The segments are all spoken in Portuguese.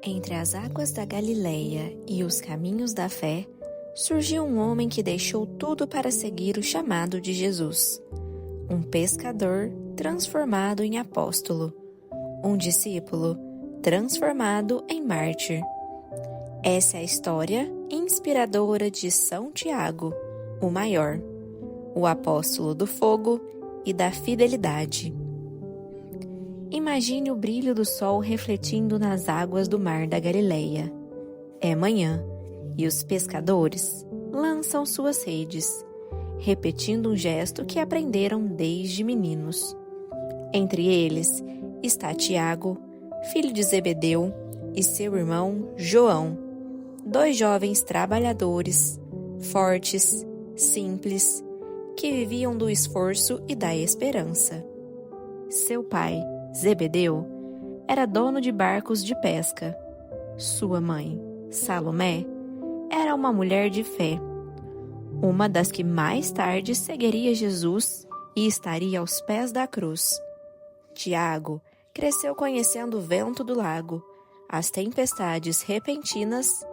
Entre as águas da Galileia e os caminhos da fé, surgiu um homem que deixou tudo para seguir o chamado de Jesus. Um pescador transformado em apóstolo. Um discípulo transformado em mártir. Essa é a história inspiradora de São Tiago, o maior, o apóstolo do fogo e da fidelidade. Imagine o brilho do sol refletindo nas águas do mar da Galileia. É manhã e os pescadores lançam suas redes, repetindo um gesto que aprenderam desde meninos. Entre eles está Tiago, filho de Zebedeu, e seu irmão João, dois jovens trabalhadores, fortes, simples, que viviam do esforço e da esperança. Seu pai, Zebedeu, era dono de barcos de pesca. Sua mãe, Salomé, era uma mulher de fé, uma das que mais tarde seguiria Jesus e estaria aos pés da cruz. Tiago cresceu conhecendo o vento do lago, as tempestades repentinas,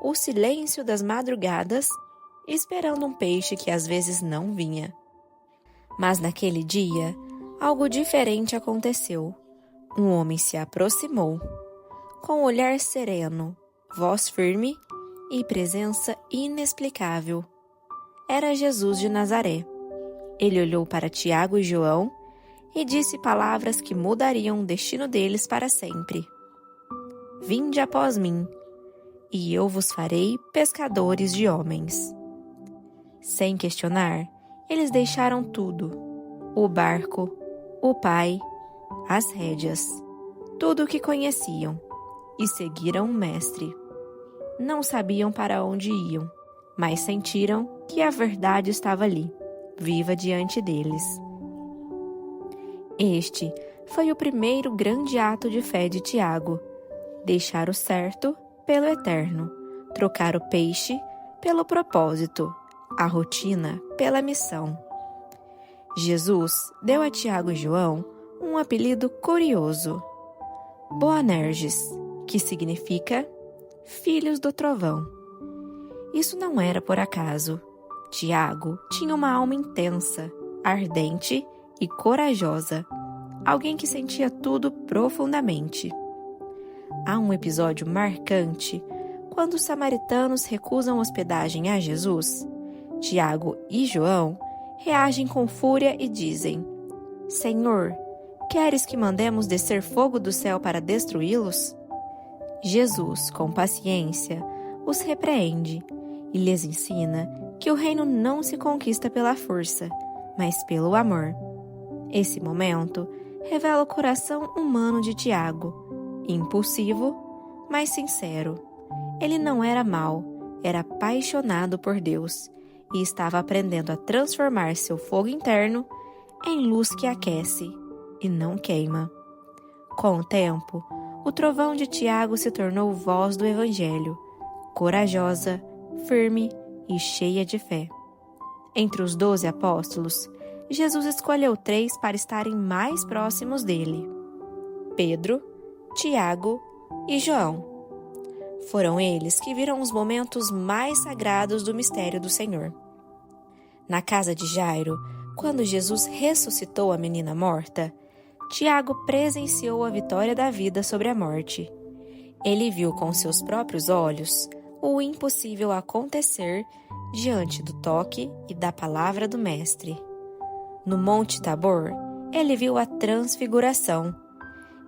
o silêncio das madrugadas, esperando um peixe que às vezes não vinha. Mas naquele dia, algo diferente aconteceu. Um homem se aproximou, com olhar sereno, voz firme e presença inexplicável. Era Jesus de Nazaré. Ele olhou para Tiago e João e disse palavras que mudariam o destino deles para sempre. Vinde após mim, e eu vos farei pescadores de homens. Sem questionar, eles deixaram tudo: o barco, o pai, as rédeas, tudo o que conheciam, e seguiram o mestre. Não sabiam para onde iam, mas sentiram que a verdade estava ali, viva diante deles. Este foi o primeiro grande ato de fé de Tiago: deixar o certo pelo eterno, trocar o peixe pelo propósito, a rotina pela missão. Jesus deu a Tiago e João um apelido curioso: Boanerges, que significa filhos do trovão. Isso não era por acaso. Tiago tinha uma alma intensa, ardente e corajosa, alguém que sentia tudo profundamente. Há um episódio marcante quando os samaritanos recusam hospedagem a Jesus. Tiago e João reagem com fúria e dizem: Senhor, queres que mandemos descer fogo do céu para destruí-los? Jesus, com paciência, os repreende e lhes ensina que o reino não se conquista pela força, mas pelo amor. Esse momento revela o coração humano de Tiago, impulsivo, mas sincero. Ele não era mau, era apaixonado por Deus e estava aprendendo a transformar seu fogo interno em luz que aquece e não queima. Com o tempo, o trovão de Tiago se tornou voz do Evangelho, corajosa, firme e cheia de fé. Entre os 12 apóstolos, Jesus escolheu 3 para estarem mais próximos dele: Pedro, Tiago e João. Foram eles que viram os momentos mais sagrados do mistério do Senhor. Na casa de Jairo, quando Jesus ressuscitou a menina morta, Tiago presenciou a vitória da vida sobre a morte. Ele viu com seus próprios olhos o impossível acontecer diante do toque e da palavra do Mestre. No Monte Tabor, ele viu a transfiguração.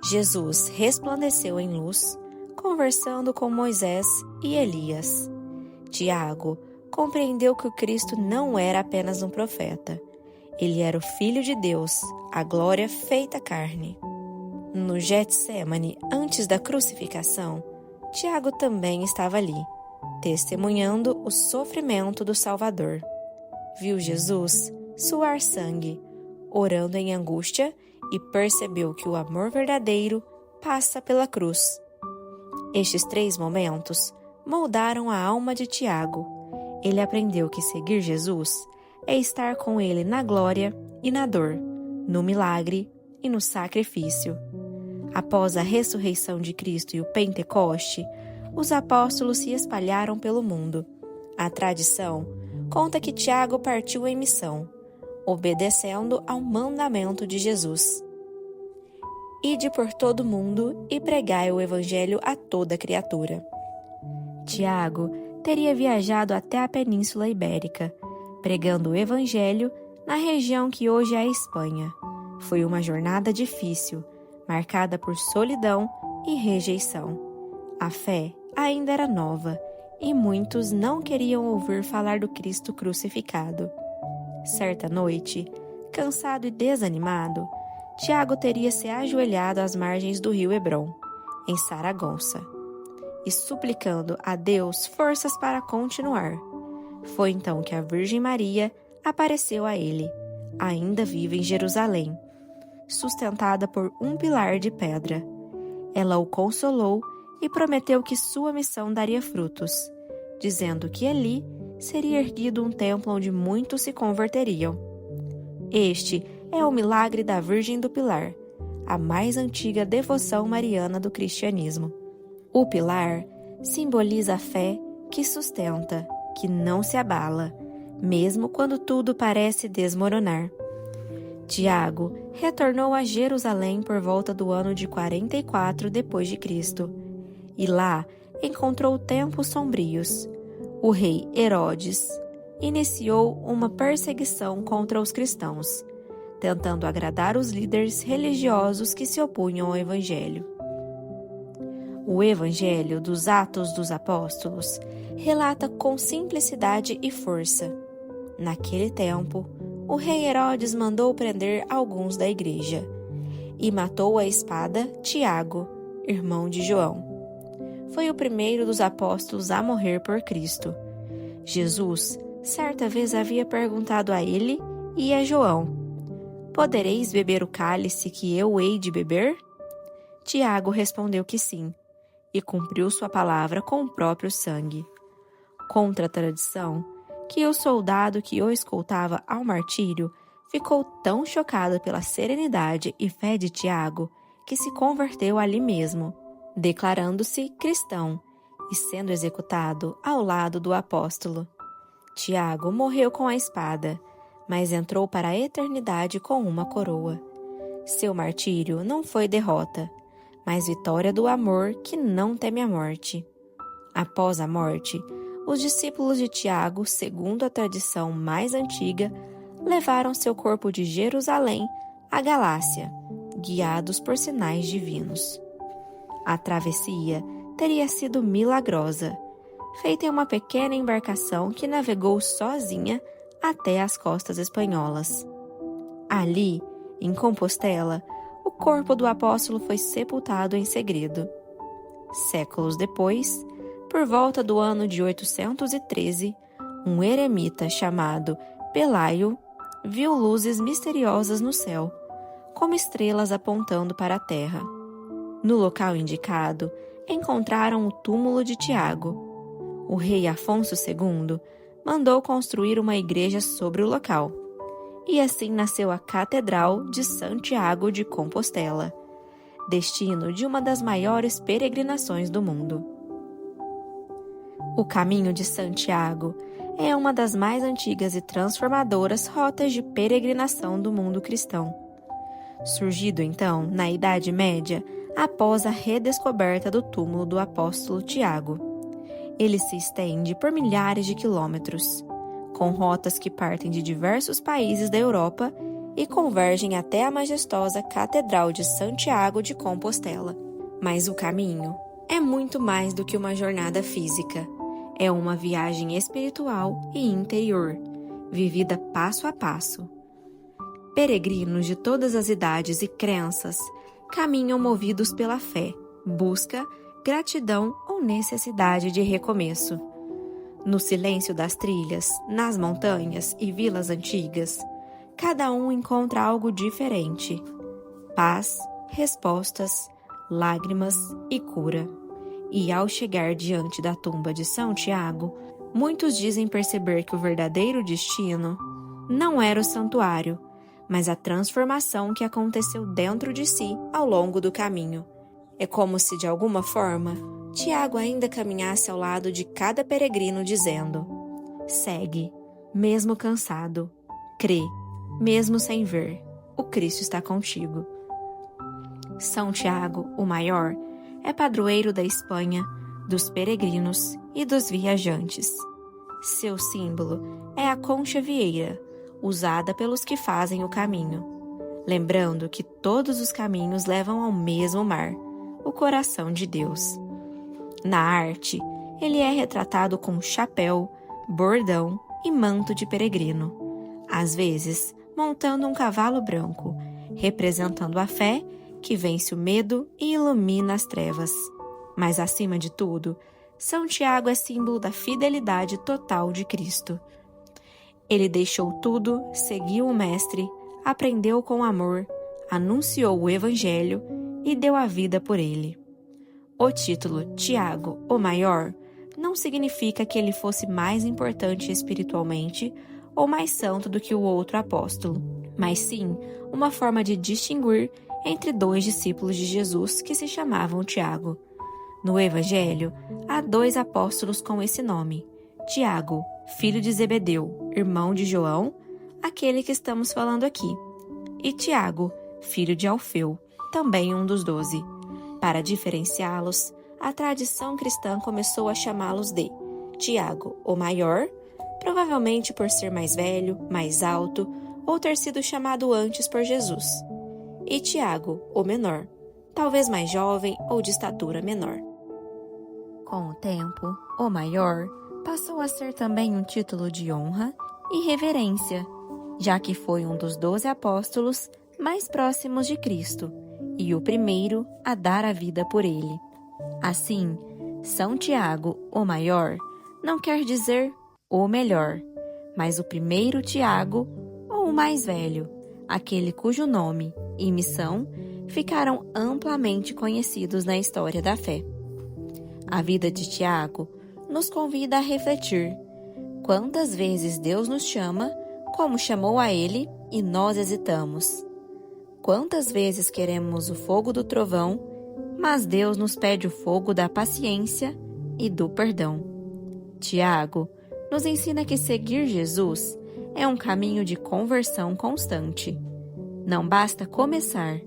Jesus resplandeceu em luz, conversando com Moisés e Elias. Tiago compreendeu que o Cristo não era apenas um profeta. Ele era o Filho de Deus, a glória feita carne. No Getsêmani, antes da crucificação, Tiago também estava ali, testemunhando o sofrimento do Salvador. Viu Jesus suar sangue, orando em angústia, e percebeu que o amor verdadeiro passa pela cruz. Estes 3 momentos moldaram a alma de Tiago. Ele aprendeu que seguir Jesus é estar com ele na glória e na dor, no milagre e no sacrifício. Após a ressurreição de Cristo e o Pentecoste, os apóstolos se espalharam pelo mundo. A tradição conta que Tiago partiu em missão, obedecendo ao mandamento de Jesus: Ide por todo o mundo e pregai o evangelho a toda criatura. Tiago teria viajado até a Península Ibérica, pregando o evangelho na região que hoje é a Espanha. Foi uma jornada difícil, marcada por solidão e rejeição. A fé ainda era nova e muitos não queriam ouvir falar do Cristo crucificado. Certa noite, cansado e desanimado, Tiago teria se ajoelhado às margens do rio Hebrom, em Saragoça, e suplicando a Deus forças para continuar. Foi então que a Virgem Maria apareceu a ele, ainda viva em Jerusalém, sustentada por um pilar de pedra. Ela o consolou e prometeu que sua missão daria frutos, dizendo que ali seria erguido um templo onde muitos se converteriam. Este é o milagre da Virgem do Pilar, a mais antiga devoção mariana do cristianismo. O pilar simboliza a fé que sustenta, que não se abala, mesmo quando tudo parece desmoronar. Tiago retornou a Jerusalém por volta do ano de 44 d.C. e lá encontrou tempos sombrios. O rei Herodes iniciou uma perseguição contra os cristãos, tentando agradar os líderes religiosos que se opunham ao Evangelho. O Evangelho dos Atos dos Apóstolos relata com simplicidade e força. Naquele tempo, o rei Herodes mandou prender alguns da igreja e matou à espada Tiago, irmão de João. Foi o primeiro dos apóstolos a morrer por Cristo. Jesus, certa vez, havia perguntado a ele e a João: Podereis beber o cálice que eu hei de beber? Tiago respondeu que sim, e cumpriu sua palavra com o próprio sangue. Contra a tradição, que o soldado que o escoltava ao martírio ficou tão chocado pela serenidade e fé de Tiago que se converteu ali mesmo, declarando-se cristão e sendo executado ao lado do apóstolo. Tiago morreu com a espada, mas entrou para a eternidade com uma coroa. Seu martírio não foi derrota, mas vitória do amor que não teme a morte. Após a morte, os discípulos de Tiago, segundo a tradição mais antiga, levaram seu corpo de Jerusalém à Galácia, guiados por sinais divinos. A travessia teria sido milagrosa, feita em uma pequena embarcação que navegou sozinha até as costas espanholas. Ali, em Compostela, o corpo do apóstolo foi sepultado em segredo. Séculos depois, por volta do ano de 813, um eremita chamado Pelaio viu luzes misteriosas no céu, como estrelas apontando para a terra. No local indicado, encontraram o túmulo de Tiago. O rei Afonso II mandou construir uma igreja sobre o local, e assim nasceu a Catedral de Santiago de Compostela, destino de uma das maiores peregrinações do mundo. O Caminho de Santiago é uma das mais antigas e transformadoras rotas de peregrinação do mundo cristão. Surgido então na Idade Média, após a redescoberta do túmulo do apóstolo Tiago. Ele se estende por milhares de quilômetros, com rotas que partem de diversos países da Europa e convergem até a majestosa Catedral de Santiago de Compostela. Mas o caminho é muito mais do que uma jornada física. É uma viagem espiritual e interior, vivida passo a passo. Peregrinos de todas as idades e crenças caminham movidos pela fé, busca, gratidão ou necessidade de recomeço. No silêncio das trilhas, nas montanhas e vilas antigas, cada um encontra algo diferente: paz, respostas, lágrimas e cura. E ao chegar diante da tumba de São Tiago, muitos dizem perceber que o verdadeiro destino não era o santuário, mas a transformação que aconteceu dentro de si ao longo do caminho. É como se, de alguma forma, Tiago ainda caminhasse ao lado de cada peregrino dizendo: segue, mesmo cansado, crê, mesmo sem ver, o Cristo está contigo. São Tiago, o Maior, é padroeiro da Espanha, dos peregrinos e dos viajantes. Seu símbolo é a concha vieira, usada pelos que fazem o caminho, lembrando que todos os caminhos levam ao mesmo mar, o coração de Deus. Na arte, ele é retratado com chapéu, bordão e manto de peregrino, às vezes montando um cavalo branco, representando a fé que vence o medo e ilumina as trevas. Mas, acima de tudo, São Tiago é símbolo da fidelidade total de Cristo. Ele deixou tudo, seguiu o Mestre, aprendeu com amor, anunciou o Evangelho e deu a vida por ele. O título Tiago, o Maior, não significa que ele fosse mais importante espiritualmente ou mais santo do que o outro apóstolo, mas sim uma forma de distinguir entre dois discípulos de Jesus que se chamavam Tiago. No Evangelho, há 2 apóstolos com esse nome: Tiago, filho de Zebedeu, irmão de João, aquele que estamos falando aqui, e Tiago, filho de Alfeu, também um dos 12. Para diferenciá-los, a tradição cristã começou a chamá-los de Tiago, o Maior, provavelmente por ser mais velho, mais alto, ou ter sido chamado antes por Jesus, e Tiago, o Menor, talvez mais jovem ou de estatura menor. Com o tempo, o Maior passou a ser também um título de honra e reverência, já que foi um dos 12 apóstolos mais próximos de Cristo e o primeiro a dar a vida por ele. Assim, São Tiago, o Maior, não quer dizer o melhor, mas o primeiro Tiago ou o mais velho, aquele cujo nome e missão ficaram amplamente conhecidos na história da fé. A vida de Tiago nos convida a refletir quantas vezes Deus nos chama, como chamou a ele, e nós hesitamos. Quantas vezes queremos o fogo do trovão, mas Deus nos pede o fogo da paciência e do perdão. Tiago nos ensina que seguir Jesus é um caminho de conversão constante. Não basta começar,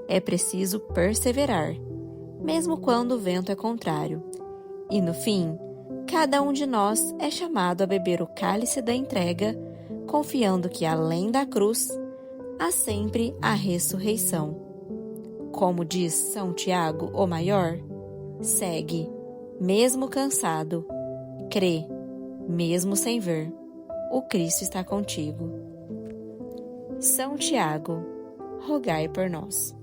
é preciso perseverar, mesmo quando o vento é contrário. E no fim, cada um de nós é chamado a beber o cálice da entrega, confiando que além da cruz, há sempre a ressurreição. Como diz São Tiago, o Maior, segue, mesmo cansado, crê, mesmo sem ver, o Cristo está contigo. São Tiago, rogai por nós.